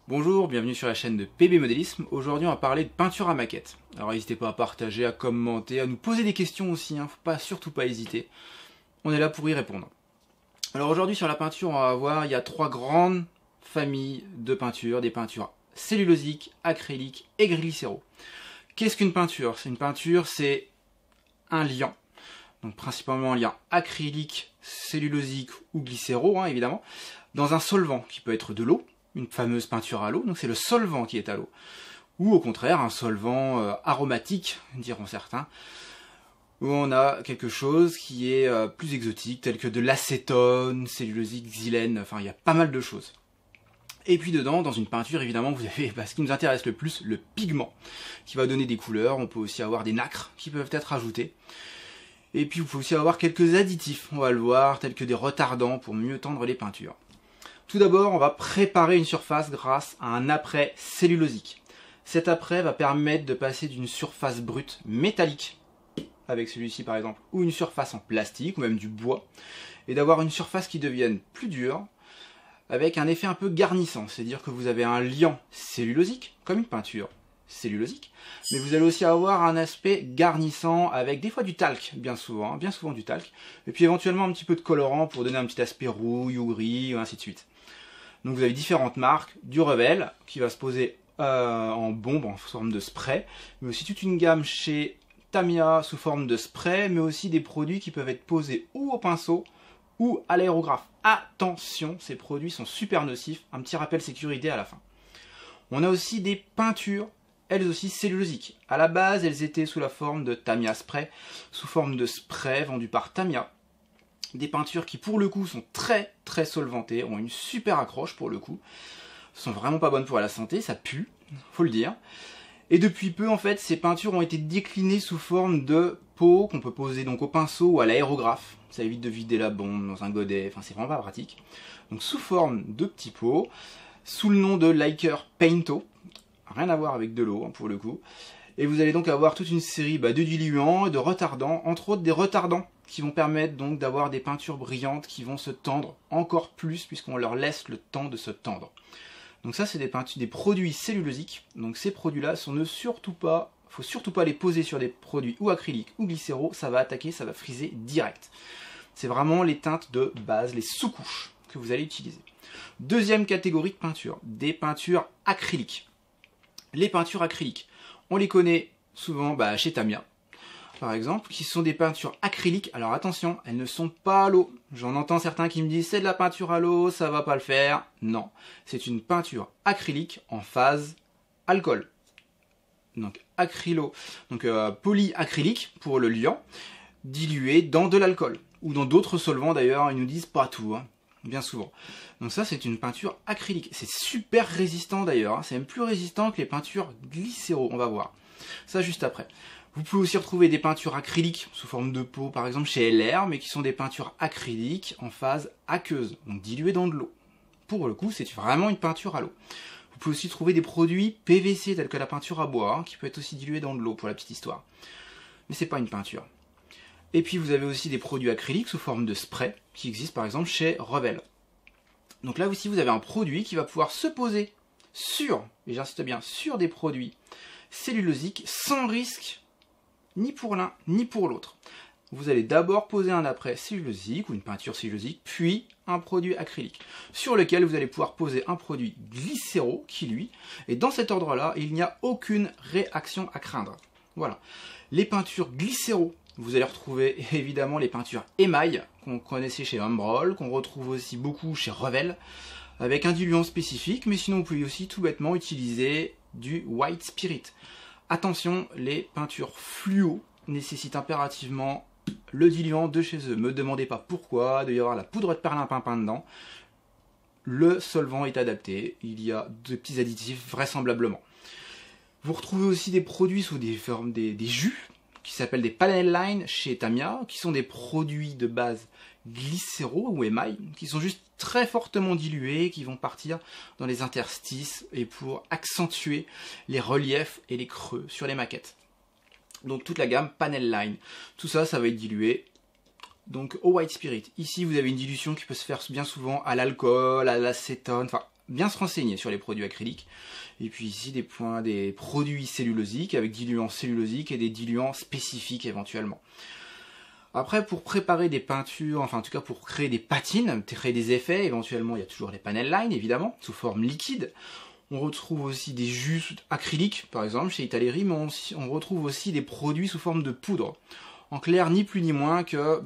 Bonjour, bienvenue sur la chaîne de PB Modélisme. Aujourd'hui on va parler de peinture à maquette. Alors n'hésitez pas à partager, à commenter, à nous poser des questions aussi, surtout pas hésiter. On est là pour y répondre. Alors aujourd'hui sur la peinture, on va voir, il y a trois grandes familles de peintures, des peintures cellulosiques, acryliques et glycéro. Qu'est-ce qu'une peinture? Une peinture, c'est un liant. Donc principalement un liant acrylique, cellulosique ou glycéro, évidemment, dans un solvant qui peut être de l'eau, une fameuse peinture à l'eau, donc c'est le solvant qui est à l'eau. Ou au contraire, un solvant aromatique, diront certains, où on a quelque chose qui est plus exotique, tel que de l'acétone, cellulosique, xylène, enfin il y a pas mal de choses. Et puis dedans, dans une peinture, évidemment, vous avez ce qui nous intéresse le plus, le pigment, qui va donner des couleurs. On peut aussi avoir des nacres qui peuvent être ajoutés. Et puis vous pouvez aussi avoir quelques additifs, on va le voir, tels que des retardants pour mieux tendre les peintures. Tout d'abord, on va préparer une surface grâce à un apprêt cellulosique. Cet apprêt va permettre de passer d'une surface brute métallique, avec celui-ci par exemple, ou une surface en plastique, ou même du bois, et d'avoir une surface qui devienne plus dure, avec un effet un peu garnissant, c'est-à-dire que vous avez un liant cellulosique, comme une peinture cellulosique, mais vous allez aussi avoir un aspect garnissant avec des fois du talc, bien souvent du talc, et puis éventuellement un petit peu de colorant pour donner un petit aspect rouille ou gris, ou ainsi de suite. Donc vous avez différentes marques, du Revel qui va se poser en bombe, en forme de spray, mais aussi toute une gamme chez Tamiya sous forme de spray, mais aussi des produits qui peuvent être posés ou au pinceau ou à l'aérographe. Attention, ces produits sont super nocifs, un petit rappel sécurité à la fin. On a aussi des peintures, elles aussi cellulosiques. À la base, elles étaient sous la forme de Tamiya Spray, sous forme de spray vendu par Tamiya. Des peintures qui pour le coup sont très solvantées, ont une super accroche pour le coup, sont vraiment pas bonnes pour la santé, ça pue, faut le dire. Et depuis peu en fait, ces peintures ont été déclinées sous forme de pots qu'on peut poser donc au pinceau ou à l'aérographe. Ça évite de vider la bombe dans un godet, enfin c'est vraiment pas pratique. Donc sous forme de petits pots, sous le nom de Liker Painto, rien à voir avec de l'eau pour le coup. Et vous allez donc avoir toute une série de diluants et de retardants, entre autres des retardants qui vont permettre donc d'avoir des peintures brillantes qui vont se tendre encore plus puisqu'on leur laisse le temps de se tendre. Donc ça c'est des produits cellulosiques, donc ces produits-là faut surtout pas les poser sur des produits ou acryliques ou glycéro, ça va attaquer, ça va friser direct. C'est vraiment les teintes de base, les sous-couches que vous allez utiliser. Deuxième catégorie de peinture, des peintures acryliques. Les peintures acryliques, on les connaît souvent chez Tamiya, par exemple, qui sont des peintures acryliques. Alors attention, elles ne sont pas à l'eau. J'en entends certains qui me disent c'est de la peinture à l'eau, ça va pas le faire. Non, c'est une peinture acrylique en phase alcool. Donc polyacrylique pour le liant, dilué dans de l'alcool. Ou dans d'autres solvants d'ailleurs, ils nous disent pas tout, bien souvent. Donc ça c'est une peinture acrylique. C'est super résistant d'ailleurs, c'est même plus résistant que les peintures glycéro, on va voir. Ça juste après. Vous pouvez aussi retrouver des peintures acryliques sous forme de pot, par exemple chez LR, mais qui sont des peintures acryliques en phase aqueuse, donc diluées dans de l'eau. Pour le coup, c'est vraiment une peinture à l'eau. Vous pouvez aussi trouver des produits PVC tels que la peinture à bois, qui peut être aussi diluée dans de l'eau pour la petite histoire. Mais c'est pas une peinture. Et puis vous avez aussi des produits acryliques sous forme de spray, qui existent par exemple chez Revel. Donc là aussi vous avez un produit qui va pouvoir se poser sur, et j'insiste bien, sur des produits cellulosiques sans risque ni pour l'un ni pour l'autre. Vous allez d'abord poser un apprêt cellulosique ou une peinture cellulosique, puis un produit acrylique, sur lequel vous allez pouvoir poser un produit glycéro qui lui, et dans cet ordre-là, il n'y a aucune réaction à craindre. Voilà. Les peintures glycéro, vous allez retrouver évidemment les peintures émail, qu'on connaissait chez Humbrol, qu'on retrouve aussi beaucoup chez Revel, avec un diluant spécifique, mais sinon vous pouvez aussi tout bêtement utiliser du white spirit. Attention, les peintures fluo nécessitent impérativement le diluant de chez eux. Me demandez pas pourquoi, il doit y avoir la poudre de perlimpinpin dedans. Le solvant est adapté, il y a de petits additifs vraisemblablement. Vous retrouvez aussi des produits sous des formes des jus, qui s'appellent des panel line chez Tamiya, qui sont des produits de base glycéro ou émail, qui sont juste très fortement dilués, qui vont partir dans les interstices et pour accentuer les reliefs et les creux sur les maquettes. Donc toute la gamme panel line, tout ça, ça va être dilué donc au white spirit. Ici vous avez une dilution qui peut se faire bien souvent à l'alcool, à l'acétone, enfin bien se renseigner sur les produits acryliques. Et puis ici des produits cellulosiques avec diluants cellulosiques et des diluants spécifiques éventuellement. Après, pour préparer des peintures, enfin en tout cas pour créer des patines, créer des effets, éventuellement il y a toujours les panel line évidemment, sous forme liquide. On retrouve aussi des jus acryliques, par exemple chez Italeri, mais on retrouve aussi des produits sous forme de poudre. En clair, ni plus ni moins que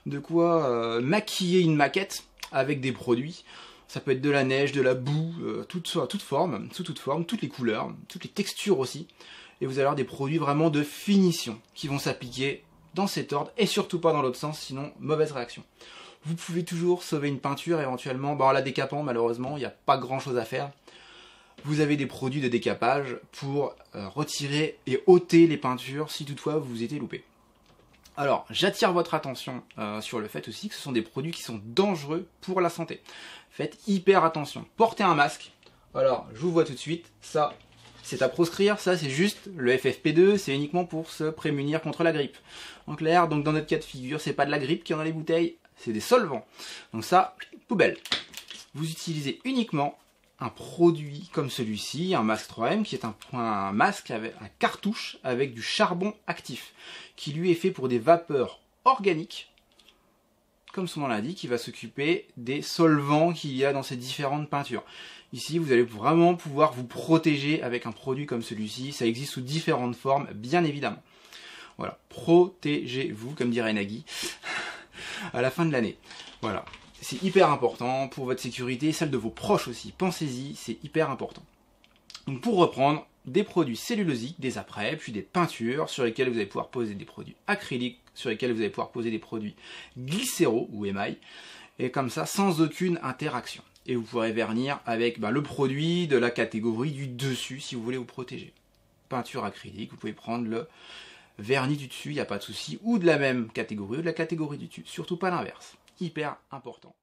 de quoi maquiller une maquette avec des produits. Ça peut être de la neige, de la boue, sous toute forme, toutes les couleurs, toutes les textures aussi. Et vous allez avoir des produits vraiment de finition qui vont s'appliquer dans cet ordre et surtout pas dans l'autre sens, sinon mauvaise réaction. Vous pouvez toujours sauver une peinture éventuellement, en la décapant malheureusement, il n'y a pas grand chose à faire. Vous avez des produits de décapage pour retirer et ôter les peintures si toutefois vous vous étiez loupé. Alors, j'attire votre attention sur le fait aussi que ce sont des produits qui sont dangereux pour la santé. Faites hyper attention. Portez un masque. Alors, je vous vois tout de suite, ça, c'est à proscrire. Ça, c'est juste le FFP2, c'est uniquement pour se prémunir contre la grippe. En clair, donc dans notre cas de figure, c'est pas de la grippe qui est dans les bouteilles, c'est des solvants. Donc ça, poubelle. Vous utilisez uniquement un produit comme celui-ci, un masque 3M, qui est un masque avec un cartouche avec du charbon actif, qui lui est fait pour des vapeurs organiques, comme son nom l'indique, qui va s'occuper des solvants qu'il y a dans ces différentes peintures. Ici, vous allez vraiment pouvoir vous protéger avec un produit comme celui-ci. Ça existe sous différentes formes, bien évidemment. Voilà, protégez-vous, comme dirait Nagui, à la fin de l'année. Voilà. C'est hyper important pour votre sécurité et celle de vos proches aussi. Pensez-y, c'est hyper important. Donc pour reprendre, des produits cellulosiques, des apprêts, puis des peintures sur lesquelles vous allez pouvoir poser des produits acryliques, sur lesquels vous allez pouvoir poser des produits glycéro ou émail, et comme ça sans aucune interaction. Et vous pourrez vernir avec le produit de la catégorie du dessus si vous voulez vous protéger. Peinture acrylique, vous pouvez prendre le vernis du dessus, il n'y a pas de souci, ou de la même catégorie ou de la catégorie du dessus, surtout pas l'inverse. Hyper important.